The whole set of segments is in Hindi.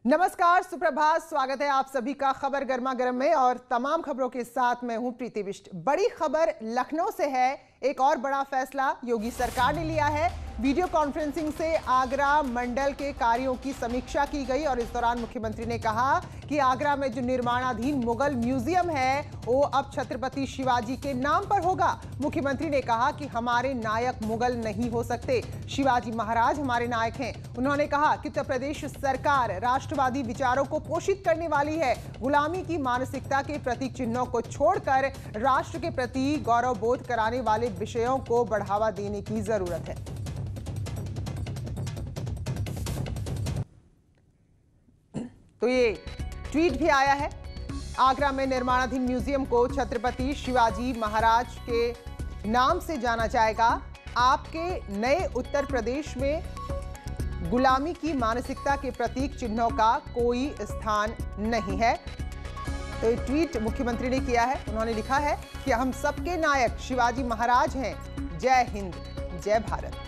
नमस्कार, सुप्रभात। स्वागत है आप सभी का खबर गर्मा गर्म में और तमाम खबरों के साथ मैं हूं प्रीति बिष्ट। बड़ी खबर लखनऊ से है। एक और बड़ा फैसला योगी सरकार ने लिया है। वीडियो कॉन्फ्रेंसिंग से आगरा मंडल के कार्यों की समीक्षा की गई और इस दौरान मुख्यमंत्री ने कहा कि आगरा में जो निर्माणाधीन मुगल म्यूजियम है वो अब छत्रपति शिवाजी के नाम पर होगा। मुख्यमंत्री ने कहा कि हमारे नायक मुगल नहीं हो सकते, शिवाजी महाराज हमारे नायक हैं। उन्होंने कहा कि उत्तर प्रदेश सरकार राष्ट्रवादी विचारों को पोषित करने वाली है। गुलामी की मानसिकता के प्रतीक चिन्हों को छोड़कर राष्ट्र के प्रति गौरव बोध कराने वाले विषयों को बढ़ावा देने की जरूरत है। तो ये ट्वीट भी आया है। आगरा में निर्माणाधीन म्यूजियम को छत्रपति शिवाजी महाराज के नाम से जाना जाएगा। आपके नए उत्तर प्रदेश में गुलामी की मानसिकता के प्रतीक चिन्हों का कोई स्थान नहीं है। तो ये ट्वीट मुख्यमंत्री ने किया है। उन्होंने लिखा है कि हम सबके नायक शिवाजी महाराज हैं। जय हिंद, जय भारत।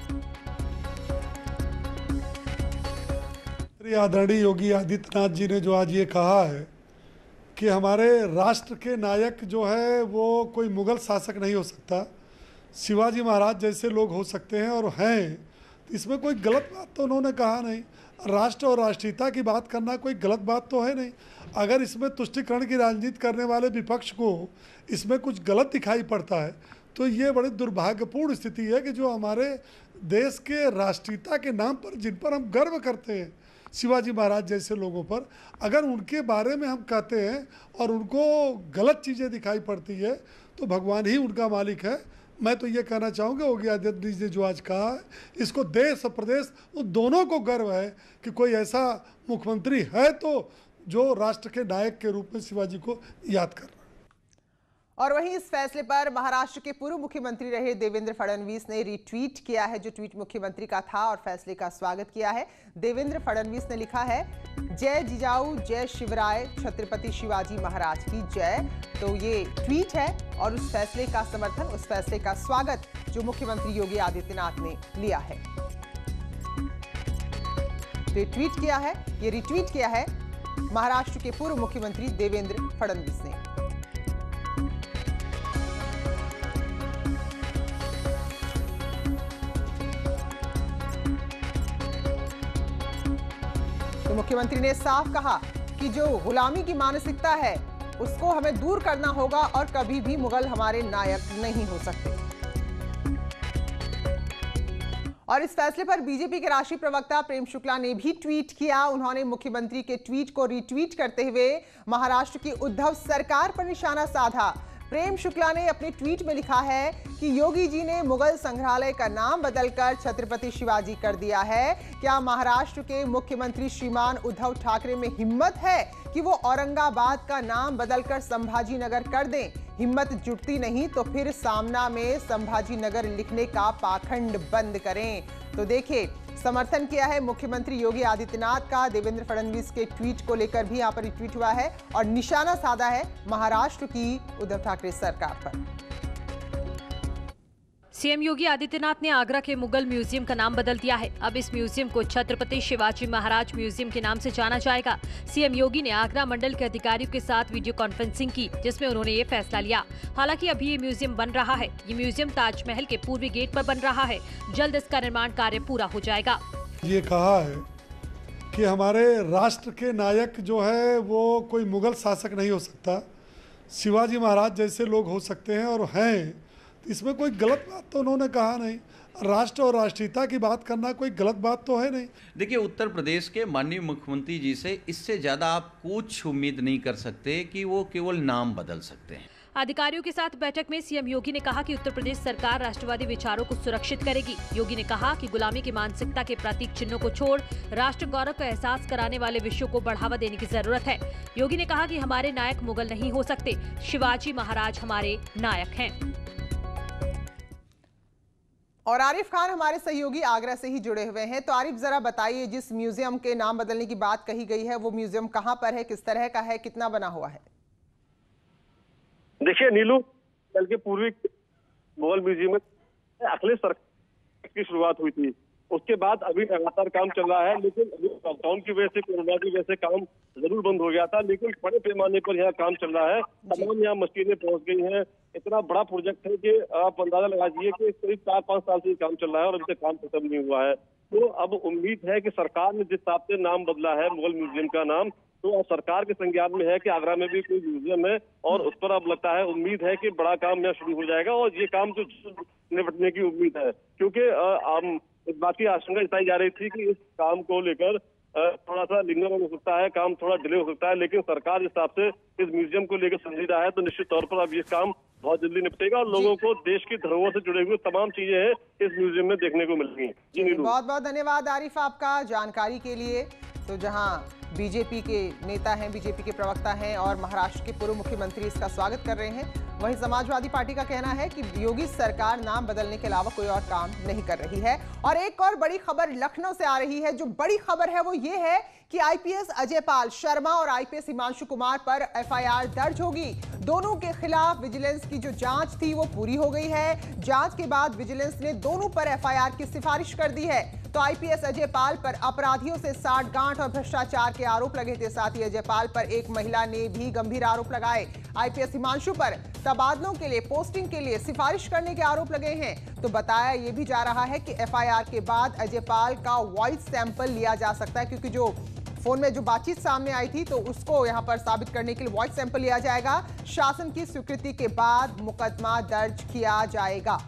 आदरणीय योगी आदित्यनाथ जी ने जो आज ये कहा है कि हमारे राष्ट्र के नायक जो है वो कोई मुगल शासक नहीं हो सकता, शिवाजी महाराज जैसे लोग हो सकते हैं और हैं, तो इसमें कोई गलत बात तो उन्होंने कहा नहीं। राष्ट्र और राष्ट्रीयता की बात करना कोई गलत बात तो है नहीं। अगर इसमें तुष्टीकरण की राजनीति करने वाले विपक्ष को इसमें कुछ गलत दिखाई पड़ता है तो ये बड़ी दुर्भाग्यपूर्ण स्थिति है कि जो हमारे देश के राष्ट्रीयता के नाम पर, जिन पर हम गर्व करते हैं, शिवाजी महाराज जैसे लोगों पर, अगर उनके बारे में हम कहते हैं और उनको गलत चीज़ें दिखाई पड़ती है तो भगवान ही उनका मालिक है। मैं तो ये कहना चाहूँगा योगी आदित्यनाथ जी ने जो आज कहा है, इसको देश और प्रदेश उन दोनों को गर्व है कि कोई ऐसा मुख्यमंत्री है तो जो राष्ट्र के नायक के रूप में शिवाजी को याद कर रहा है। और वहीं इस फैसले पर महाराष्ट्र के पूर्व मुख्यमंत्री रहे देवेंद्र फडणवीस ने रिट्वीट किया है। जो ट्वीट मुख्यमंत्री का था और फैसले का स्वागत किया है। देवेंद्र फडणवीस ने लिखा है, जय जिजाऊ, जय शिवराय, छत्रपति शिवाजी महाराज की जय। तो ये ट्वीट है और उस फैसले का समर्थन, उस फैसले का स्वागत जो मुख्यमंत्री योगी आदित्यनाथ ने लिया है। तो ये ट्वीट किया है, ये रिट्वीट किया है महाराष्ट्र के पूर्व मुख्यमंत्री देवेंद्र फडणवीस ने। तो मुख्यमंत्री ने साफ कहा कि जो गुलामी की मानसिकता है उसको हमें दूर करना होगा और कभी भी मुगल हमारे नायक नहीं हो सकते। और इस फैसले पर बीजेपी के राष्ट्रीय प्रवक्ता प्रेम शुक्ला ने भी ट्वीट किया। उन्होंने मुख्यमंत्री के ट्वीट को रीट्वीट करते हुए महाराष्ट्र की उद्धव सरकार पर निशाना साधा। प्रेम शुक्ला ने अपने ट्वीट में लिखा है कि योगी जी ने मुगल संग्रहालय का नाम बदलकर छत्रपति शिवाजी कर दिया है। क्या महाराष्ट्र के मुख्यमंत्री श्रीमान उद्धव ठाकरे में हिम्मत है कि वो औरंगाबाद का नाम बदलकर संभाजी नगर कर दें? हिम्मत जुटती नहीं तो फिर सामना में संभाजी नगर लिखने का पाखंड बंद करें। तो देखिए, समर्थन किया है मुख्यमंत्री योगी आदित्यनाथ का। देवेंद्र फडणवीस के ट्वीट को लेकर भी यहां पर ट्वीट हुआ है और निशाना साधा है महाराष्ट्र की उद्धव ठाकरे सरकार पर। सीएम योगी आदित्यनाथ ने आगरा के मुगल म्यूजियम का नाम बदल दिया है। अब इस म्यूजियम को छत्रपति शिवाजी महाराज म्यूजियम के नाम से जाना जाएगा। सीएम योगी ने आगरा मंडल के अधिकारियों के साथ वीडियो कॉन्फ्रेंसिंग की, जिसमें उन्होंने ये फैसला लिया। हालांकि अभी ये म्यूजियम बन रहा है। ये म्यूजियम ताजमहल के पूर्वी गेट पर बन रहा है। जल्द इसका निर्माण कार्य पूरा हो जाएगा। ये कहा है कि हमारे राष्ट्र के नायक जो है वो कोई मुगल शासक नहीं हो सकता, शिवाजी महाराज जैसे लोग हो सकते हैं और हैं, इसमें कोई गलत बात तो उन्होंने कहा नहीं। राष्ट्र और राष्ट्रीयता की बात करना कोई गलत बात तो है नहीं। देखिए, उत्तर प्रदेश के माननीय मुख्यमंत्री जी से इससे ज़्यादा आप कुछ उम्मीद नहीं कर सकते कि वो केवल नाम बदल सकते हैं। अधिकारियों के साथ बैठक में सीएम योगी ने कहा कि उत्तर प्रदेश सरकार राष्ट्रवादी विचारों को सुरक्षित करेगी। योगी ने कहा कि गुलामी की मानसिकता के प्रतीक चिन्हों को छोड़ राष्ट्र गौरव का एहसास कराने वाले विषयों को बढ़ावा देने की जरूरत है। योगी ने कहा कि हमारे नायक मुगल नहीं हो सकते, शिवाजी महाराज हमारे नायक हैं। और आरिफ खान हमारे सहयोगी आगरा से ही जुड़े हुए हैं। तो आरिफ, जरा बताइए, जिस म्यूजियम के नाम बदलने की बात कही गई है वो म्यूजियम कहां पर है, किस तरह का है, कितना बना हुआ है? देखिए नीलू, कल के पूर्वी मुगल म्यूजियम में अखिलेश सरकार की शुरुआत हुई थी उसके बाद अभी लगातार काम चल रहा है, लेकिन अभी लॉकडाउन की वजह से, कोरोना की वजह से काम जरूर बंद हो गया था, लेकिन बड़े पैमाने पर यहाँ काम चल रहा है। तमाम यहाँ मशीनें पहुंच गई हैं। इतना बड़ा प्रोजेक्ट है कि आप अंदाजा लगा दीजिए कि करीब 4-5 साल से काम चल रहा है और अभी तक काम खत्म नहीं हुआ है। तो अब उम्मीद है कि सरकार ने जिस हिसाब से नाम बदला है मुगल म्यूजियम का नाम, तो अब सरकार के संज्ञान में है कि आगरा में भी कोई म्यूजियम है और उस पर अब लगता है, उम्मीद है कि बड़ा काम यहाँ शुरू हो जाएगा और ये काम जो निपटने की उम्मीद है, क्योंकि इस बात की आशंका जताई जा रही थी कि इस काम को लेकर थोड़ा सा लिंगर हो सकता है, काम थोड़ा डिले हो सकता है, लेकिन सरकार जिस हिसाब से इस म्यूजियम को लेकर संजीदा है तो निश्चित तौर पर अब ये काम बहुत जल्दी निपटेगा और लोगों को देश की धरोहर से जुड़े हुए तमाम चीजें हैं इस म्यूजियम में देखने को मिलेंगी। बहुत बहुत धन्यवाद आरिफ आपका जानकारी के लिए। तो जहां बीजेपी के नेता हैं, बीजेपी के प्रवक्ता हैं और महाराष्ट्र के पूर्व मुख्यमंत्री इसका स्वागत कर रहे हैं, वहीं समाजवादी पार्टी का कहना है कि योगी सरकार नाम बदलने के अलावा कोई और काम नहीं कर रही है। और एक और बड़ी खबर लखनऊ से आ रही है। जो बड़ी खबर है वो ये है कि आईपीएस अजय पाल शर्मा और आईपीएस हिमांशु कुमार पर एफआईआर दर्ज होगी। दोनों के खिलाफ विजिलेंस की जो जांच थी वो पूरी हो गई है। जांच के बाद विजिलेंस ने दोनों पर एफआईआर की सिफारिश कर दी है। तो आईपीएस अजय पाल पर अपराधियों से साठगांठ और भ्रष्टाचार के आरोप लगे थे। साथ ही अजय पाल पर एक महिला ने भी गंभीर आरोप लगाए। आईपीएस हिमांशु पर तबादलों के लिए, पोस्टिंग के लिए सिफारिश करने के आरोप लगे हैं। तो बताया यह भी जा रहा है कि एफआईआर के बाद अजय पाल का वॉइस सैंपल लिया जा सकता है, क्योंकि जो फोन में जो बातचीत सामने आई थी तो उसको यहां पर साबित करने के लिए वॉइस सैंपल लिया जाएगा। शासन की स्वीकृति के बाद मुकदमा दर्ज किया जाएगा।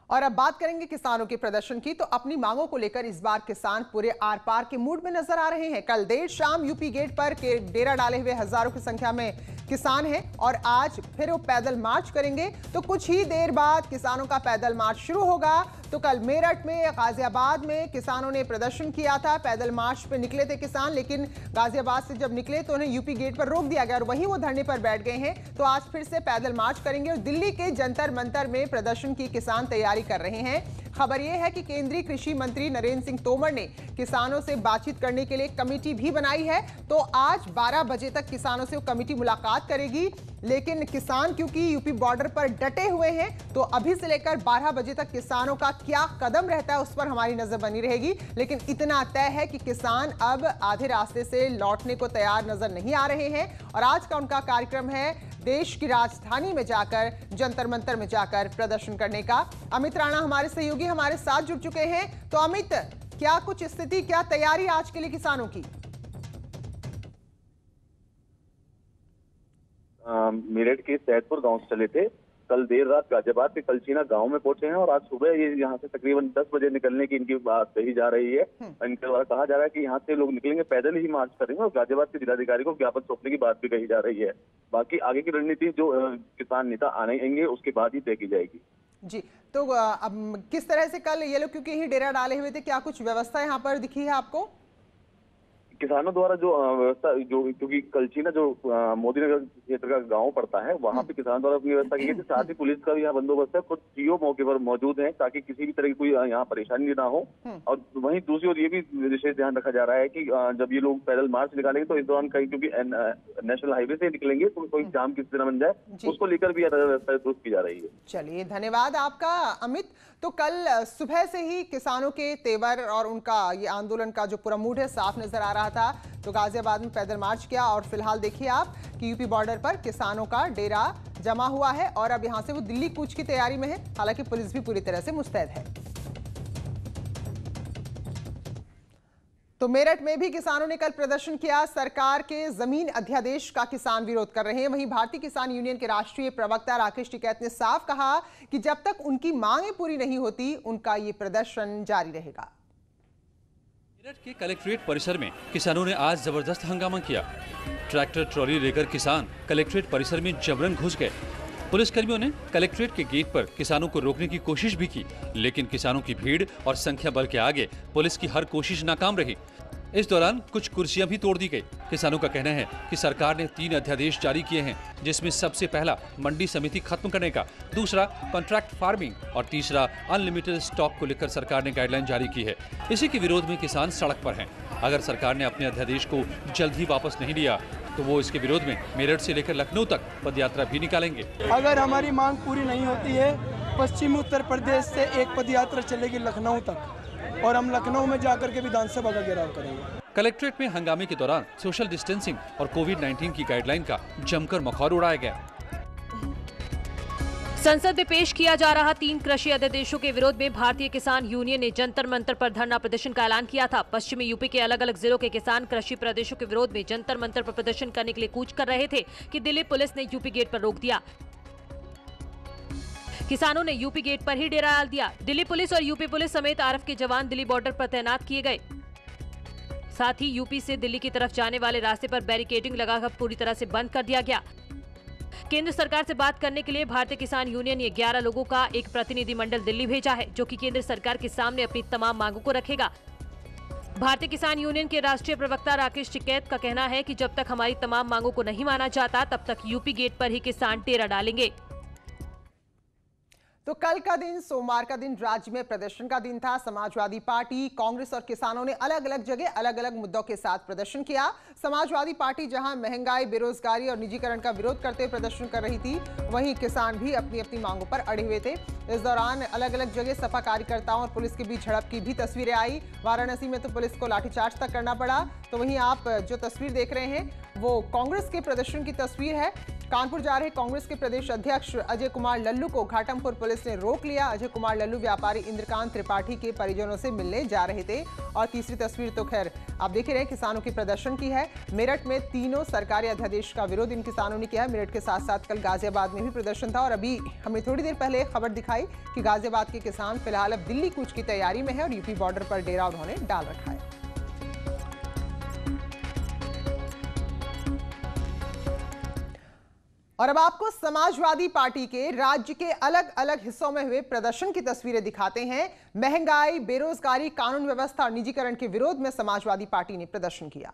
और अब बात करेंगे किसानों के प्रदर्शन की। तो अपनी मांगों को लेकर इस बार किसान पूरे आर पार के मूड में नजर आ रहे हैं। कल देर शाम यूपी गेट पर डेरा डाले हुए हजारों की संख्या में किसान हैं और आज फिर वो पैदल मार्च करेंगे। तो कुछ ही देर बाद किसानों का पैदल मार्च शुरू होगा। तो कल मेरठ में, गाजियाबाद में किसानों ने प्रदर्शन किया था। पैदल मार्च पे निकले थे किसान, लेकिन गाजियाबाद से जब निकले तो उन्हें यूपी गेट पर रोक दिया गया और वहीं वो धरने पर बैठ गए हैं। तो आज फिर से पैदल मार्च करेंगे और दिल्ली के जंतर मंतर में प्रदर्शन की किसान तैयारी कर रहे हैं। खबर यह है कि केंद्रीय कृषि मंत्री नरेंद्र सिंह तोमर ने किसानों से बातचीत करने के लिए कमेटी भी बनाई है। तो आज 12 बजे तक किसानों से वो कमेटी मुलाकात करेगी। लेकिन किसान क्योंकि यूपी बॉर्डर पर डटे हुए हैं, तो अभी से लेकर 12 बजे तक किसानों का क्या कदम रहता है उस पर हमारी नजर बनी रहेगी। लेकिन इतना तय है कि किसान अब आधे रास्ते से लौटने को तैयार नजर नहीं आ रहे हैं और आज का उनका कार्यक्रम है देश की राजधानी में जाकर, जंतर मंतर में जाकर प्रदर्शन करने का। अमित राणा हमारे सहयोगी हमारे साथ जुड़ चुके हैं। तो अमित, क्या कुछ स्थिति, क्या तैयारी आज के लिए किसानों की? मेरठ के सैदपुर गांव से चले थे। कल देर रात गाजियाबाद के कलचीना गांव में पहुंचे हैं और आज सुबह ये यहाँ से तकरीबन 10 बजे निकलने की इनकी बात कही जा रही है। इनके द्वारा कहा जा रहा है कि यहाँ से लोग निकलेंगे, पैदल ही मार्च करेंगे और गाजियाबाद के जिलाधिकारी को ज्ञापन सौंपने की बात भी कही जा रही है। बाकी आगे की रणनीति जो किसान नेता आएंगे उसके बाद ही तय की जाएगी। जी, तो अब किस तरह से कल ये लोग क्योंकि यही डेरा डाले हुए थे, क्या कुछ व्यवस्था यहाँ पर दिखी है आपको? किसानों द्वारा जो व्यवस्था, जो क्योंकि कलचीना जो मोदी नगर क्षेत्र का गांव पड़ता है, वहां पे किसानों द्वारा अपनी व्यवस्था की गई थी। साथ ही पुलिस का भी यहाँ बंदोबस्त है। खुद सीओ मौके पर मौजूद है ताकि किसी भी तरह की कोई यहाँ परेशानी ना हो। और वहीं दूसरी ओर ये भी विशेष ध्यान रखा जा रहा है कि जब ये लोग पैदल मार्च निकालेंगे तो इस दौरान कहीं, क्योंकि नेशनल हाईवे से निकलेंगे तो कोई जाम किसी तरह बन जाए, उसको लेकर भी व्यवस्था दुरुस्त की जा रही है। चलिए, धन्यवाद आपका अमित। तो कल सुबह से ही किसानों के तेवर और उनका ये आंदोलन का जो पूरा मूड है साफ नजर आ रहा था। तो गाजियाबाद में पैदल मार्च किया और फिलहाल देखिए आप कि यूपी बॉर्डर पर किसानों का डेरा जमा हुआ है और अब यहां से वो दिल्ली कूच की तैयारी में है। हालांकि पुलिस भी पूरी तरह से मुस्तैद है। तो मेरठ में भी किसानों ने कल प्रदर्शन किया। सरकार के जमीन अध्यादेश का किसान विरोध कर रहे हैं। वहीं भारतीय किसान यूनियन के राष्ट्रीय प्रवक्ता राकेश टिकैत ने साफ कहा कि जब तक उनकी मांगें पूरी नहीं होती उनका ये प्रदर्शन जारी रहेगा। मेरठ के कलेक्ट्रेट परिसर में किसानों ने आज जबरदस्त हंगामा किया। ट्रैक्टर ट्रॉली लेकर किसान कलेक्ट्रेट परिसर में जबरन घुस गए। पुलिसकर्मियों ने कलेक्ट्रेट के गेट पर किसानों को रोकने की कोशिश भी की, लेकिन किसानों की भीड़ और संख्या बल के आगे पुलिस की हर कोशिश नाकाम रही। इस दौरान कुछ कुर्सियां भी तोड़ दी गई। किसानों का कहना है कि सरकार ने 3 अध्यादेश जारी किए हैं, जिसमें सबसे पहला मंडी समिति खत्म करने का, दूसरा कॉन्ट्रैक्ट फार्मिंग और तीसरा अनलिमिटेड स्टॉक को लेकर सरकार ने गाइडलाइन जारी की है। इसी के विरोध में किसान सड़क पर हैं। अगर सरकार ने अपने अध्यादेश को जल्द ही वापस नहीं लिया तो वो इसके विरोध में मेरठ से लेकर लखनऊ तक पदयात्रा भी निकालेंगे। अगर हमारी मांग पूरी नहीं होती है, पश्चिमी उत्तर प्रदेश से एक पदयात्रा चलेगी लखनऊ तक और हम लखनऊ में जाकर के विधानसभा का घेराव करेंगे। कलेक्ट्रेट में हंगामे के दौरान सोशल डिस्टेंसिंग और कोविड-19 की गाइडलाइन का जमकर मखौल उड़ाया गया। संसद में पेश किया जा रहा 3 कृषि अध्यादेशों के विरोध में भारतीय किसान यूनियन ने जंतर मंतर पर धरना प्रदर्शन का ऐलान किया था। पश्चिमी यूपी के अलग अलग जिलों के किसान कृषि प्रदेशों के विरोध में जंतर मंतर पर प्रदर्शन करने के लिए कूच कर रहे थे कि दिल्ली पुलिस ने यूपी गेट पर रोक दिया। किसानों ने यूपी गेट पर ही डेरा डाल दिया। दिल्ली पुलिस और यूपी पुलिस समेत आरएफ के जवान दिल्ली बॉर्डर पर तैनात किए गए। साथ ही यूपी से दिल्ली की तरफ जाने वाले रास्ते पर बैरिकेडिंग लगाकर पूरी तरह से बंद कर दिया गया। केंद्र सरकार से बात करने के लिए भारतीय किसान यूनियन ने 11 लोगों का एक प्रतिनिधिमंडल दिल्ली भेजा है, जो कि केंद्र सरकार के सामने अपनी तमाम मांगों को रखेगा। भारतीय किसान यूनियन के राष्ट्रीय प्रवक्ता राकेश टिकैत का कहना है कि जब तक हमारी तमाम मांगों को नहीं माना जाता, तब तक यूपी गेट पर ही किसान डेरा डालेंगे। तो कल का दिन, सोमवार का दिन, राज्य में प्रदर्शन का दिन था। समाजवादी पार्टी, कांग्रेस और किसानों ने अलग अलग जगह अलग अलग मुद्दों के साथ प्रदर्शन किया। समाजवादी पार्टी जहां महंगाई, बेरोजगारी और निजीकरण का विरोध करते हुए प्रदर्शन कर रही थी, वहीं किसान भी अपनी अपनी मांगों पर अड़े हुए थे। इस दौरान अलग अलग जगह सपा कार्यकर्ताओं और पुलिस के बीच झड़प की भी तस्वीरें आई। वाराणसी में तो पुलिस को लाठीचार्ज तक करना पड़ा। तो वहीं आप जो तस्वीर देख रहे हैं वो कांग्रेस के प्रदर्शन की तस्वीर है। कानपुर जा रहे कांग्रेस के प्रदेश अध्यक्ष अजय कुमार लल्लू को घाटमपुर पुलिस ने रोक लिया। अजय कुमार लल्लू व्यापारी इंद्रकांत त्रिपाठी के परिजनों से मिलने जा रहे थे। और तीसरी तस्वीर तो खैर आप देख रहे हैं किसानों के प्रदर्शन की है। मेरठ में तीनों सरकारी अध्यादेश का विरोध इन किसानों ने किया। मेरठ के साथ साथ कल गाजियाबाद में भी प्रदर्शन था। और अभी हमने थोड़ी देर पहले खबर दिखाई कि गाजियाबाद के किसान फिलहाल अब दिल्ली कूच की तैयारी में है और यूपी बॉर्डर पर डेरा उन्होंने डाल रखा है। और अब आपको समाजवादी पार्टी के राज्य के अलग अलग हिस्सों में हुए प्रदर्शन की तस्वीरें दिखाते हैं। महंगाई, बेरोजगारी, कानून व्यवस्था और निजीकरण के विरोध में समाजवादी पार्टी ने प्रदर्शन किया।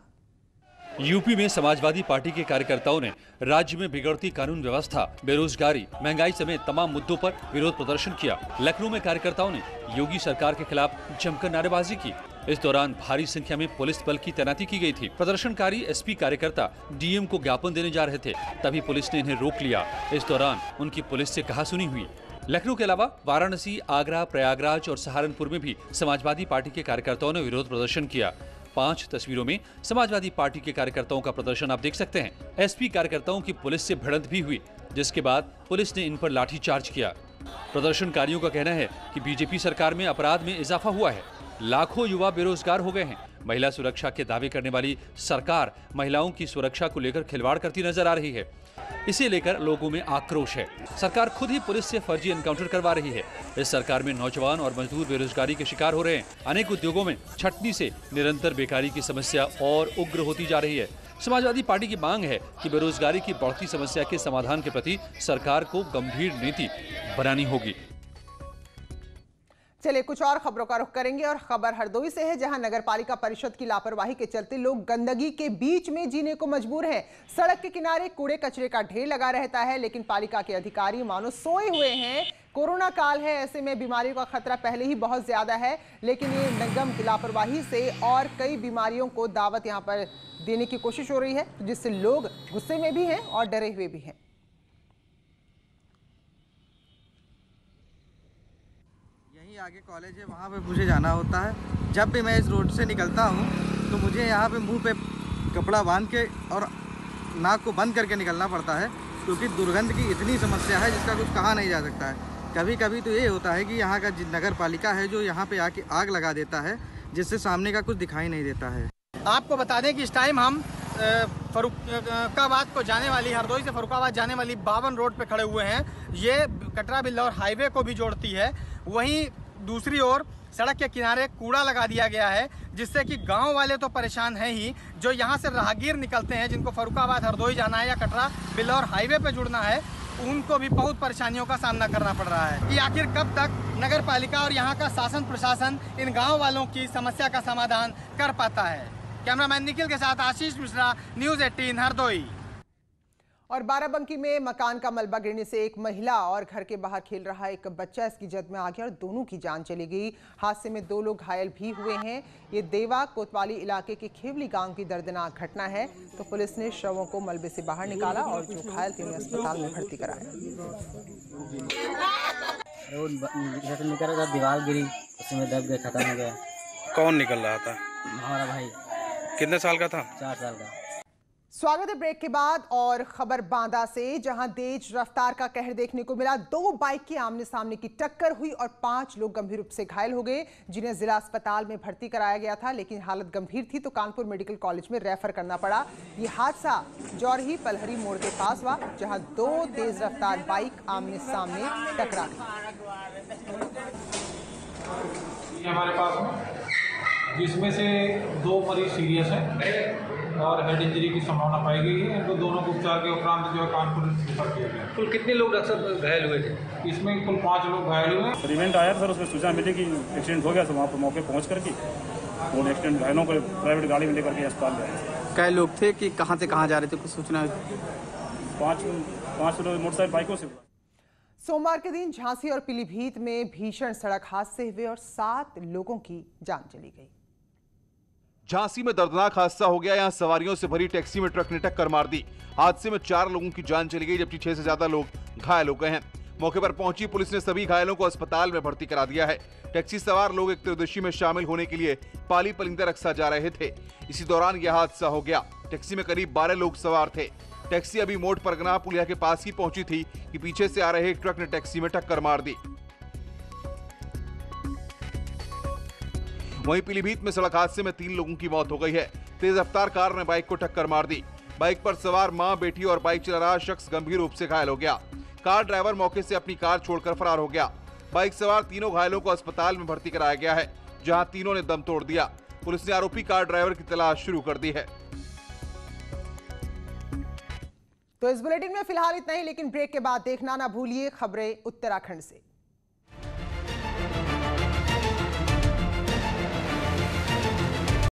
यूपी में समाजवादी पार्टी के कार्यकर्ताओं ने राज्य में बिगड़ती कानून व्यवस्था, बेरोजगारी, महंगाई समेत तमाम मुद्दों पर विरोध प्रदर्शन किया। लखनऊ में कार्यकर्ताओं ने योगी सरकार के खिलाफ जमकर नारेबाजी की। इस दौरान भारी संख्या में पुलिस बल की तैनाती की गई थी। प्रदर्शनकारी एसपी कार्यकर्ता डीएम को ज्ञापन देने जा रहे थे, तभी पुलिस ने इन्हें रोक लिया। इस दौरान उनकी पुलिस से कहासुनी हुई। लखनऊ के अलावा वाराणसी, आगरा, प्रयागराज और सहारनपुर में भी समाजवादी पार्टी के कार्यकर्ताओं ने विरोध प्रदर्शन किया। 5 तस्वीरों में समाजवादी पार्टी के कार्यकर्ताओं का प्रदर्शन आप देख सकते हैं। एसपी कार्यकर्ताओं की पुलिस से भिड़ंत भी हुई, जिसके बाद पुलिस ने इन पर लाठीचार्ज किया। प्रदर्शनकारियों का कहना है कि बीजेपी सरकार में अपराध में इजाफा हुआ है। लाखों युवा बेरोजगार हो गए हैं। महिला सुरक्षा के दावे करने वाली सरकार महिलाओं की सुरक्षा को लेकर खिलवाड़ करती नजर आ रही है। इसे लेकर लोगों में आक्रोश है। सरकार खुद ही पुलिस से फर्जी एनकाउंटर करवा रही है। इस सरकार में नौजवान और मजदूर बेरोजगारी के शिकार हो रहे हैं। अनेक उद्योगों में छटनी से निरंतर बेकारी की समस्या और उग्र होती जा रही है। समाजवादी पार्टी की मांग है कि बेरोजगारी की बढ़ती समस्या के समाधान के प्रति सरकार को गंभीर नीति बनानी होगी। चलिए कुछ और खबरों का रुख करेंगे और खबर हरदोई से है, जहां नगरपालिका परिषद की लापरवाही के चलते लोग गंदगी के बीच में जीने को मजबूर हैं। सड़क के किनारे कूड़े कचरे का ढेर लगा रहता है, लेकिन पालिका के अधिकारी मानो सोए हुए हैं। कोरोना काल है, ऐसे में बीमारियों का खतरा पहले ही बहुत ज्यादा है, लेकिन ये निगम की लापरवाही से और कई बीमारियों को दावत यहाँ पर देने की कोशिश हो रही है, जिससे लोग गुस्से में भी हैं और डरे हुए भी हैं। आगे कॉलेज है, वहाँ पे मुझे जाना होता है। जब भी मैं इस रोड से निकलता हूँ तो मुझे यहाँ पे मुंह पे कपड़ा बांध के और नाक को बंद करके निकलना पड़ता है, क्योंकि दुर्गंध की इतनी समस्या है जिसका कुछ कहा नहीं जा सकता है। कभी कभी तो ये होता है कि यहाँ का नगर पालिका है जो यहाँ पे आके आग लगा देता है, जिससे सामने का कुछ दिखाई नहीं देता है। आपको बता दें कि इस टाइम हम फरुखाबाद को जाने वाली, हरदोई से फरुखाबाद जाने वाली 52 रोड पे खड़े हुए हैं। ये कटरा बिल्लौर हाईवे को भी जोड़ती है। वहीं दूसरी ओर सड़क के किनारे कूड़ा लगा दिया गया है, जिससे कि गांव वाले तो परेशान हैं ही, जो यहां से राहगीर निकलते हैं जिनको फरुखाबाद हरदोई जाना है या कटरा बिल्लौर हाईवे पे जुड़ना है, उनको भी बहुत परेशानियों का सामना करना पड़ रहा है कि आखिर कब तक नगर पालिका और यहाँ का शासन प्रशासन इन गाँव वालों की समस्या का समाधान कर पाता है। कैमरामैन निखिल के साथ आशीष मिश्रा, न्यूज़ 18 हरदोई। और बाराबंकी में मकान का मलबा गिरने से एक महिला और घर के बाहर खेल रहा एक बच्चा इसकी जद में आ गया और दोनों की जान चली गई। हादसे में 2 लोग घायल भी हुए हैं। ये देवा कोतवाली इलाके के खेवली गांव की दर्दनाक घटना है। तो पुलिस ने शवों को मलबे से बाहर निकाला और जो घायल थे उन्हें अस्पताल में भर्ती कराया। दीवार गिरी, उसमें दब गया, खत्म हो गया। कौन निकल रहा था? हमारा भाई। कितने साल का था? 4 साल का। स्वागत है ब्रेक के बाद और खबर बांदा से, जहां तेज रफ्तार का कहर देखने को मिला। 2 बाइक की आमने सामने की टक्कर हुई और 5 लोग गंभीर रूप से घायल हो गए, जिन्हें जिला अस्पताल में भर्ती कराया गया था, लेकिन हालत गंभीर थी तो कानपुर मेडिकल कॉलेज में रेफर करना पड़ा। ये हादसा जौरही पलहरी मोड़ के पास हुआ, जहां 2 तेज रफ्तार बाइक आमने सामने टकरा गई। हमारे पास में जिसमें से 2 मरीज सीरियस हैं और हेड इंजरी की संभावना पाई गई है। इनको दोनों को उपचार के उपरांत जो है कानपुर रेफर किया गया। कुल कितने लोग डॉक्टर साहब घायल हुए थे? इसमें कुल 5 लोग घायल हुए हैं। इवेंट आया था सर, उसमें सूचना मिली कि एक्सीडेंट हो गया, तो वहाँ पर मौके पहुँच करके और एक्सीडेंट घायलों को प्राइवेट गाड़ी में लेकर के अस्पताल ले आए। कई लोग थे कि कहाँ से कहाँ जा रहे थे, कुछ सूचना? 5 लोग मोटरसाइकिल बाइकों से। सोमवार के दिन झांसी और पीलीभीत में भीषण सड़क हादसे हुए और 7 लोगों की जान चली गई। झांसी में दर्दनाक हादसा हो गया। यहां सवारियों से भरी टैक्सी में ट्रक ने टक्कर मार दी। हादसे में 4 लोगों की जान चली गई, जबकि 6 से ज्यादा लोग घायल हो गए हैं। मौके पर पहुंची पुलिस ने सभी घायलों को अस्पताल में भर्ती करा दिया है। टैक्सी सवार लोग एक त्रयोदशी में शामिल होने के लिए पाली पलिंदा रक्सा जा रहे थे। इसी दौरान यह हादसा हो गया। टैक्सी में करीब 12 लोग सवार थे। टैक्सी अभी मोट परगना पुलिया के पास ही पहुंची थी कि पीछे से आ रहे एक ट्रक ने टैक्सी में टक्कर मार दी। वहीं पीलीभीत में सड़क हादसे में 3 लोगों की मौत हो गई है। तेज रफ्तार कार ने बाइक को टक्कर मार दी। बाइक पर सवार मां, बेटी और बाइक चला रहा शख्स गंभीर रूप से घायल हो गया। कार ड्राइवर मौके से अपनी कार छोड़कर फरार हो गया। बाइक सवार तीनों घायलों को अस्पताल में भर्ती कराया गया है, जहां तीनों ने दम तोड़ दिया। पुलिस ने आरोपी कार ड्राइवर की तलाश शुरू कर दी है। तो इस बुलेटिन में फिलहाल इतना ही, लेकिन ब्रेक के बाद देखना ना भूलिए खबरें उत्तराखंड से।